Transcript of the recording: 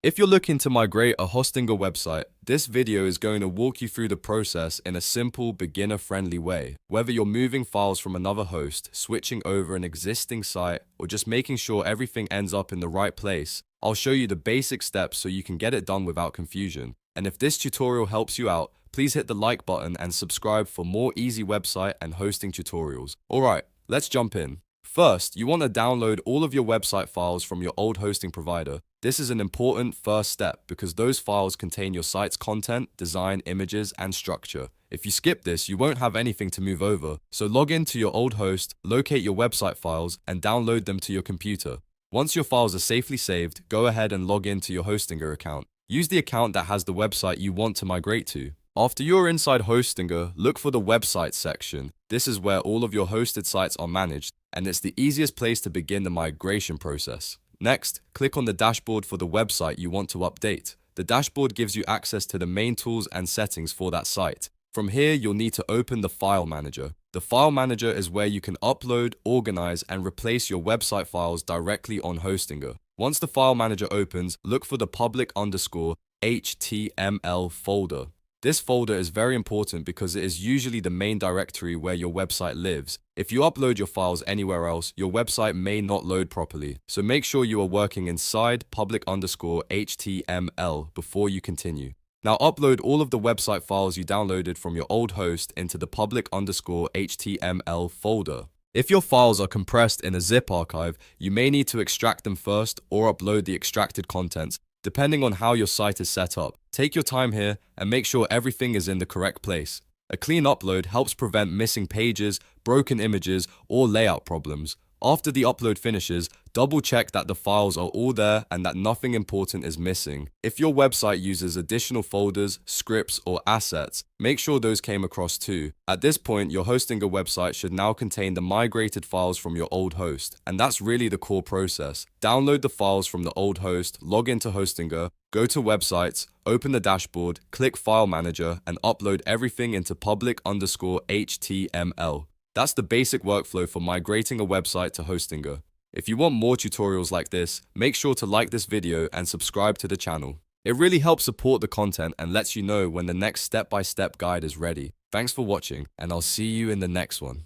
If you're looking to migrate a Hostinger website, this video is going to walk you through the process in a simple, beginner-friendly way. Whether you're moving files from another host, switching over an existing site, or just making sure everything ends up in the right place, I'll show you the basic steps so you can get it done without confusion. And if this tutorial helps you out, please hit the like button and subscribe for more easy website and hosting tutorials. Alright, let's jump in. First, you want to download all of your website files from your old hosting provider. This is an important first step because those files contain your site's content, design, images, and structure. If you skip this, you won't have anything to move over. So log in to your old host, locate your website files, and download them to your computer. Once your files are safely saved, go ahead and log into your Hostinger account. Use the account that has the website you want to migrate to. After you're inside Hostinger, look for the website section. This is where all of your hosted sites are managed, and it's the easiest place to begin the migration process. Next, click on the dashboard for the website you want to update. The dashboard gives you access to the main tools and settings for that site. From here, you'll need to open the file manager. The file manager is where you can upload, organize, and replace your website files directly on Hostinger. Once the file manager opens, look for the public_HTML folder. This folder is very important because it is usually the main directory where your website lives. If you upload your files anywhere else, your website may not load properly. So make sure you are working inside public_HTML before you continue. Now upload all of the website files you downloaded from your old host into the public_HTML folder. If your files are compressed in a zip archive, you may need to extract them first or upload the extracted contents, depending on how your site is set up. Take your time here and make sure everything is in the correct place. A clean upload helps prevent missing pages, broken images, or layout problems. After the upload finishes, double check that the files are all there and that nothing important is missing. If your website uses additional folders, scripts, or assets, make sure those came across too. At this point, your Hostinger website should now contain the migrated files from your old host, and that's really the core process. Download the files from the old host, log into Hostinger, go to websites, open the dashboard, click File Manager, and upload everything into public_HTML. That's the basic workflow for migrating a website to Hostinger. If you want more tutorials like this, make sure to like this video and subscribe to the channel. It really helps support the content and lets you know when the next step-by-step guide is ready. Thanks for watching, and I'll see you in the next one.